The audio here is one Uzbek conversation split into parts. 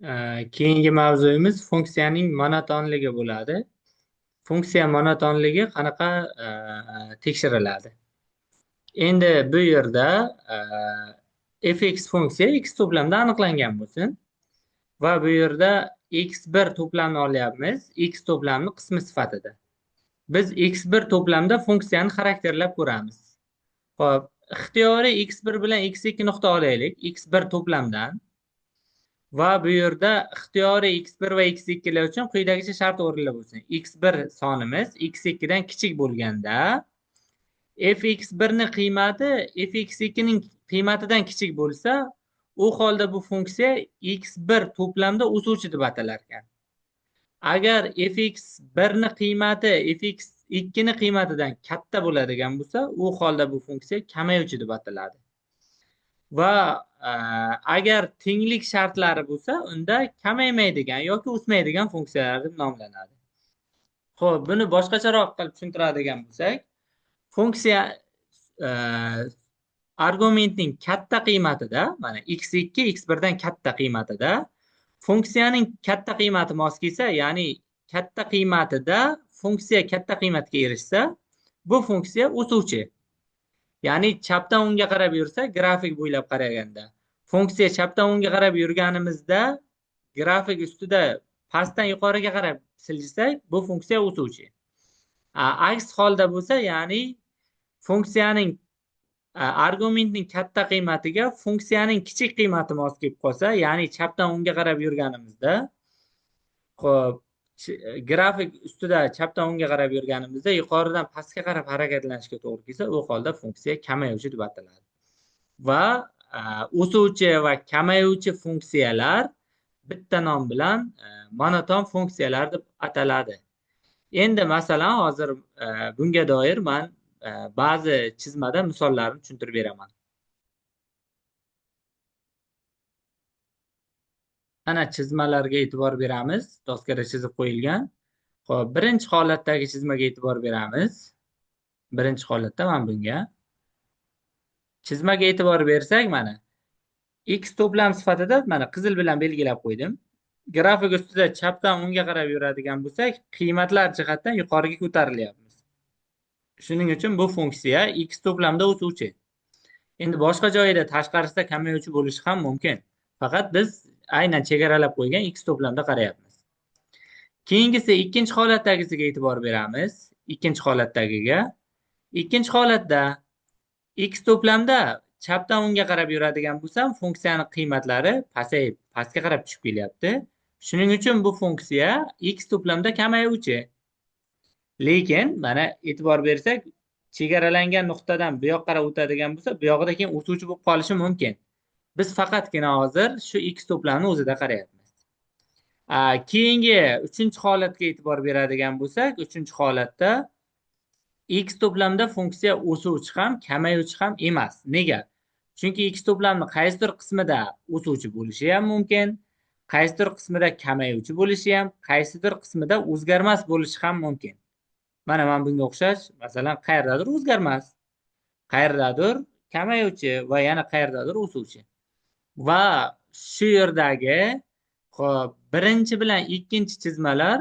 Keyingi mavzuyimiz funksiyaning monotonligi bo'ladi. Funksiya monotonligi qanaqa tekshiriladi? Endi bu yerda fx funksiya x to'plamda aniqlangan bo'lsin va bu yerda x1 to'plamini olyapmiz, x to'plamni qismi sifatida. Biz x1 to'plamda funksiyani xarakterlab ko'ramiz. Xo'p, ixtiyoriy x1 bilan x2 nuqta olaylik, x1 to'plamdan. Va bu yerda ixtiyoriy x1 va x2 lar uchun quyidagicha shart o'rinlab bo'lsin. x1 sonimiz x2 dan kichik bo'lganda fx1 ning qiymati fx2 ning qiymatidan kichik bo'lsa, u holda bu funksiya x1 to'plamda o'suvchi deb atalar ekan. Agar fx1 ning qiymati fx2 ning qiymatidan katta bo'ladigan bo'lsa, u holda bu funksiya kamayuvchi deb ataladi. Va agar tenglik shartlari bo'lsa, unda kamaymaydigan yoki o'smaydigan funksiyalar deb nomlanadi. Xo'p, buni boshqacharoq qilib tushuntiradigan bo'lsak, funksiya argumentning katta qiymatida, mana x2 x1 dan katta qiymatida, funksiyaning katta qiymati mos kelsa, ya'ni katta qiymatida funksiya katta qiymatga erishsa, bu funksiya o'suvchi. Ya'ni chapdan o'ngga qarab yursa, grafik bo'ylab qaraganda, funksiya chapdan o'ngga qarab yurganimizda, grafik ustida pastdan yuqoriga qarab siljisak, bu funksiya o'suvchi. Aks holda bo'lsa, ya'ni funksiyaning argumentning katta qiymatiga funksiyaning kichik qiymati mos kelib qolsa, ya'ni chapdan o'ngga qarab yurganimizda, xo'p, grafik ustida chapdan o'ngga qarab yurganimizda yuqoridan pastga qarab harakatlanishga to'g'ri kelsa, u holda funksiya kamayuvchi deb ataladi. Va o'suvchi va kamayuvchi funksiyalar bitta nom bilan monoton funksiyalar deb ataladi. Endi masalan, hozir bunga doir men ba'zi chizmada misollarni tushuntirib beraman. Ana chizmalarga e'tibor beramiz. Doskada chizib qo'yilgan. Xo'p, birinchi holatdagi chizmaga e'tibor beramiz. Birinchi holatda mana bunga. Chizmaga e'tibor bersak, mana x to'plam sifatida mana qizil bilan belgilab qo'ydim. Grafik ustida chapdan o'ngga qarab yuradigan bo'lsak, qiymatlar jihatdan yuqoriga ko'tarilyapmiz. Shuning uchun bu funksiya x to'plamda o'suvchi. Endi boshqa joyida tashqarisida kamayuvchi bo'lishi ham mumkin. Faqat biz aynan chegaralab qo'ygan x to'plamda qarayapmiz. Keyingisi ikkinchi holatdagisiga e'tibor beramiz. Ikkinchi holatdagiga. Ikkinchi holatda x to'plamda chapdan o'ngga qarab yuradigan bo'lsam, funksiyaning qiymatlari pasayib, pastga qarab tushib kelyapti. Shuning uchun bu funksiya x to'plamda kamayuvchi. Lekin mana e'tibor bersak, chegaralangan nuqtadan bu yoqqa qarab o'tadigan bo'lsa, bu yoqda keyin o'suvchi bo'lib qolishi mumkin. Biz faqatgina hozir shu x to'plamni o'zida qarayapmiz. Keyingi uchinchi holatga e'tibor beradigan bo'lsak, uchinchi holatda x to'plamda funksiya o'suvchi ham, kamayuvchi ham emas. Nega? Chunki x to'plamning qaysidir qismida o'suvchi bo'lishi ham mumkin, qaysidir qismida kamayuvchi bo'lishi ham, qaysidir qismida o'zgarmas bo'lishi ham mumkin. Mana men bunga o'xshash, masalan, qayerdadir o'zgarmas, qayerdadir kamayuvchi va yana qayerdadir o'suvchi. Va shu yerdagi birinchi bilan ikkinchi chizmalar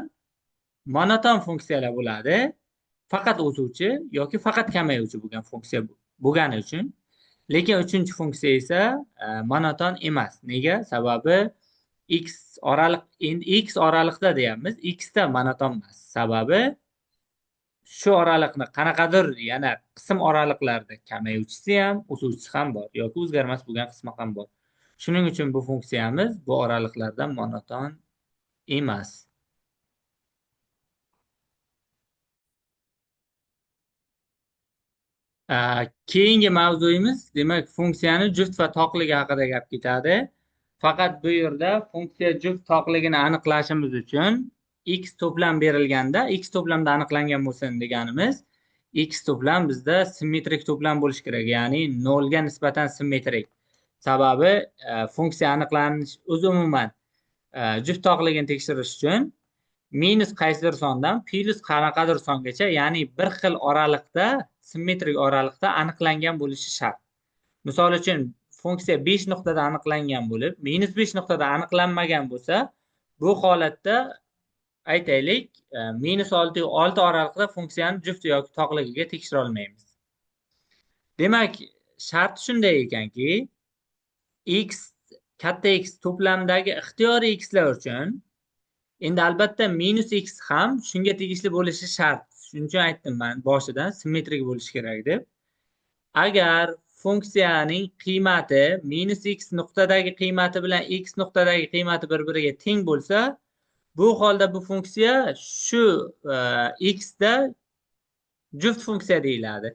monoton funksiyalar bo'ladi. Faqat o'suvchi yoki faqat kamayuvchi bo'lgan funksiya bo'lgani uchun. Lekin uchinchi funksiya esa monoton emas. Nega? Sababi x oraliqda deyapmiz. X da monoton emas. Sababi shu oraliqni qanaqadir yana qism oraliqlarda kamayuvchisi ham, o'suvchisi ham bor yoki o'zgarmas bo'lgan qismi ham bor. Shuning uchun bu funksiyamiz bu oraliqlardan monoton emas. Keyingi mavzuyimiz, demak, funksiyani juft va toqligi haqida gap ketadi. Faqat bu yerda funksiya juft toqligini aniqlashimiz uchun x to'plam berilganda, x to'plamda aniqlangan bo'lsin deganimiz, x to'plam bizda simmetrik to'plam bo'lishi kerak, ya'ni 0 ga nisbatan simmetrik. Sababi funksiya aniqlanish o'zi umuman juft toqligini tekshirish uchun minus qaysidir sondan plus qanaqadir songacha, ya'ni bir xil oraliqda, simmetrik oraliqda aniqlangan bo'lishi shart. Misol uchun, funksiya 5 nuqtada aniqlangan bo'lib, -5 nuqtada aniqlanmagan bo'lsa, bu holatda aytaylik, -6 yu 6 oralig'ida funksiyani juft yoki to'qligiga tekshira olmaymiz. Demak, shart shunday ekanki, x katta X to'plamdagi ixtiyoriy x'lar uchun endi albatta -x ham shunga tegishli bo'lishi shart. Shuning uchun aytdim men boshidan simmetrik bo'lishi kerak deb. Agar funksiyaning qiymati -x nuqtadagi qiymati bilan x nuqtadagi qiymati bir-biriga teng bo'lsa, bu holda bu funksiya shu x da juft funksiya deyiladi.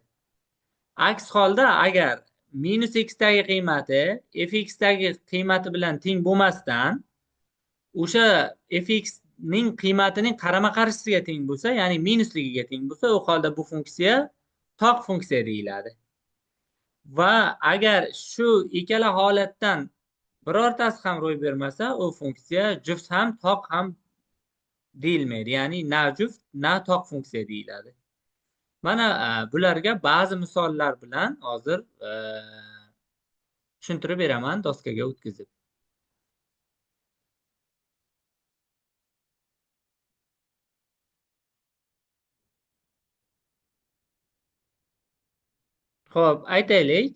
Aks holda agar -x dagi qiymati fx dagi qiymati bilan teng bo'lmasdan, o'sha fx ning qiymatining qarama-qarshisiga teng bo'lsa, ya'ni minusligiga teng bo'lsa, u holda bu funksiya toq funksiya deyiladi. Va agar shu ikkala holatdan birortasi ham ro'y bermasa, u funksiya juft ham toq ham deyilmaydi. Ya'ni na juft, na toq funksiya deyiladi. Mana bularga ba'zi misollar bilan hozir tushuntirib beraman doskaga o'tkazib. Xo'p, aytaylik.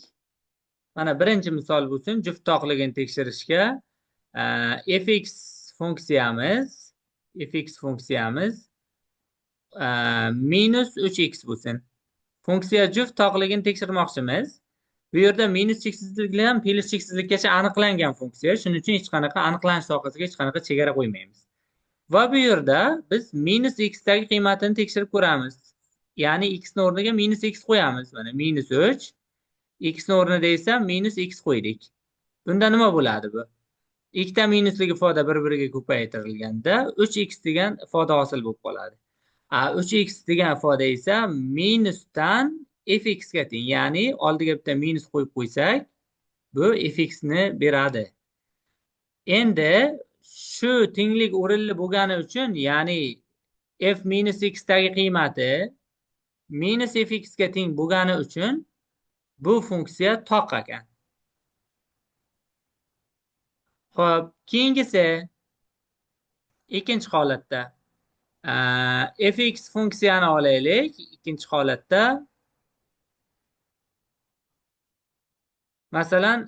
Mana birinchi misol bo'lsin, juft toqligini tekshirishga fx funksiyamiz -3x bo'lsin. Funksiya juft toqligini tekshirmoqchimiz. Bu yerda minus cheksizlikdan plyus cheksizlikkacha aniqlangan funksiya. Shuning uchun hech qanaqa aniqlanish sohasiga hech qanaqa chegara qo'ymaymiz. Va bu yerda biz -x dagi qiymatini tekshirib ko'ramiz. Ya'ni x ni o'rniga -x qo'yamiz. Mana -3, x ni o'rnida esa -x qo'ydik. Bunda nima bo'ladi bu? Ikkita minuslik ifoda bir-biriga ko'paytirilganda 3x degan ifoda hosil bo'lib qoladi. 3x degan ifoda esa minusdan fx ga teng. Ya'ni oldiga bitta minus qo'yib qo'ysak, bu fx ni beradi. Endi shu tenglik o'rinli bo'lgani uchun, ya'ni f -x dagi qiymati -fx ga teng bo'lgani uchun bu funksiya toq ekan. Xo'p, keyingisi ikkinchi holatda fx funksiyani olaylik. Ikkinchi holatda masalan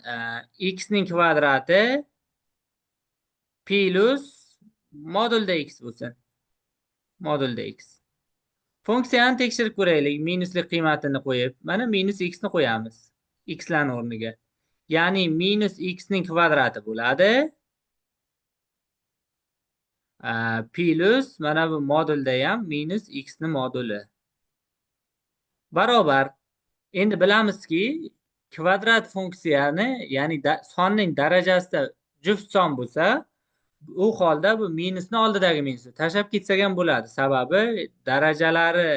x ning kvadrati plus modulda x bo'lsin. Modulda x. Funksiyani tekshirib ko'raylik. Minuslik qiymatini qo'yib, mana -x ni qo'yamiz. X larning o'rniga. Ya'ni -x ning kvadrati bo'ladi. Plus mana bu modulda ham -x ni moduli. Barobar. Endi bilamizki, kvadrat funksiyani, ya'ni sonning darajasida juft son bo'lsa, u holda bu minusni oldidagi minusni tashlab ketsak ham bo'ladi. Sababi darajalari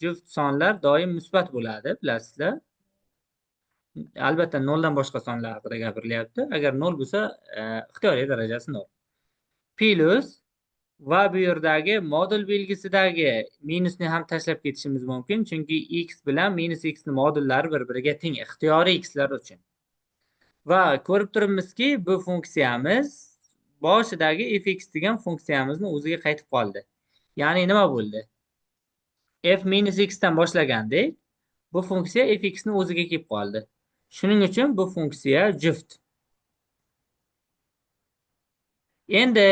juft sonlar doim musbat bo'ladi, bilasizlar. Albatta 0 dan boshqa sonlar haqida gapirilyapti. Agar 0 bo'lsa, ixtiyoriy darajasi 0. Plus va bu yerdagi modul belgisidagi minusni ham tashlab ketishimiz mumkin, chunki x bilan -x ni modullari bir-biriga teng ixtiyoriy x'lar uchun. Va ko'rib turibmizki, bu funksiyamiz boshidagi fx degan funksiyamizni o'ziga qaytib qoldi. Ya'ni nima bo'ldi? F -x dan boshlagandik, bu funksiya fx ni o'ziga kelib qoldi. Shuning uchun bu funksiya juft. Endi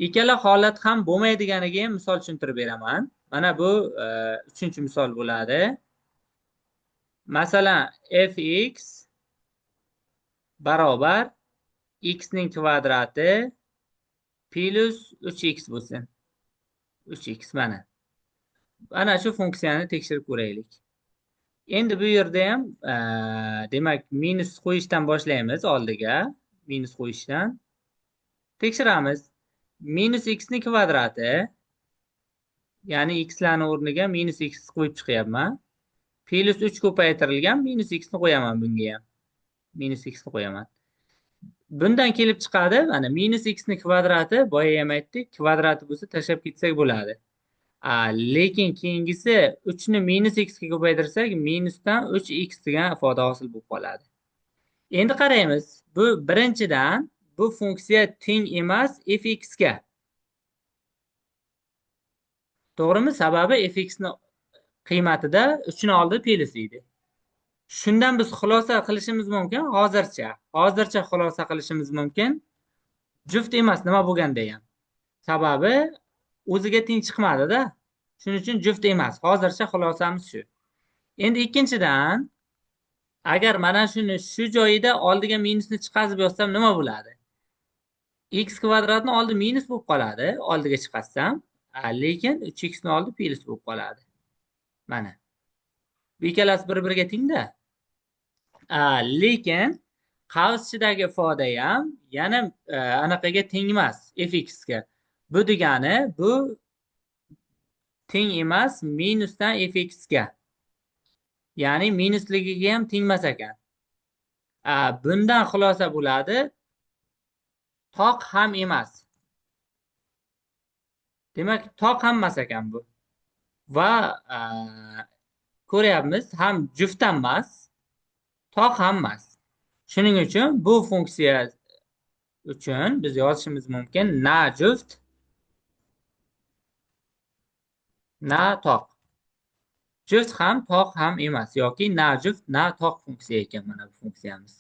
ikkala holat ham bo'lmaydiganiga ham misol tushuntirib beraman. Mana bu uchinchi misol bo'ladi. Masalan, fx barobar x ning kvadrati plus 3x bo'lsin. 3x mana. Ana shu funksiyani tekshirib ko'raylik. Endi bu yerda ham demak minus qo'yishdan boshlaymiz oldiga. Minus qo'yishdan tekshiramiz. -x ning kvadrati, ya'ni x larning o'rniga -x qo'yib chiqyapman. Plus 3 ko'paytirilgan -x ni qo'yaman bunga ham. -x ni qo'yaman. Bundan kelib chiqadi, mana -x ni kvadrati, boya ham aytdik, kvadrati bo'lsa tashlab ketsak bo'ladi. Lekin keyingisi 3 ni -x ga ko'paytirsak, minusdan 3x degan ifoda hosil bo'lib qoladi. Endi qaraymiz. Bu birinchidan bu funksiya teng emas fx ga. To'g'rimi? Sababi fx ni qiymatida 3 ni oldi plus edi. Shundan biz xulosa qilishimiz mumkin hozircha. Hozircha xulosa qilishimiz mumkin. Juft emas nima bo'lganda ham. Sababi o'ziga teng chiqmadi-da. Shuning uchun juft emas. Hozircha xulosamiz shu. Endi ikkinchidan agar mana shuni shu joyida oldiga minusni chiqazib yozsam nima bo'ladi? X kvadratni oldi minus bo'lib qoladi, oldiga chiqarsam, lekin 3x ni oldi plus bo'lib qoladi. Mana. Bu ikkalasi bir-biriga tengda. Lekin qavs ichidagi ifoda ham yana anaqaga teng emas, fx ga. Bu degani bu teng emas minusdan fx ga. Ya'ni minusligiga ham tengmas ekan. Bundan xulosa bo'ladi. Toq ham emas. Demak, toq ham emas ekan bu. Va ko'ryapmiz, ham juft ham emas, toq ham emas. Shuning uchun bu funksiya uchun biz yozishimiz mumkin na juft, na toq. Juft ham toq ham emas yoki na juft na toq funksiya ekan mana bu funksiyamiz.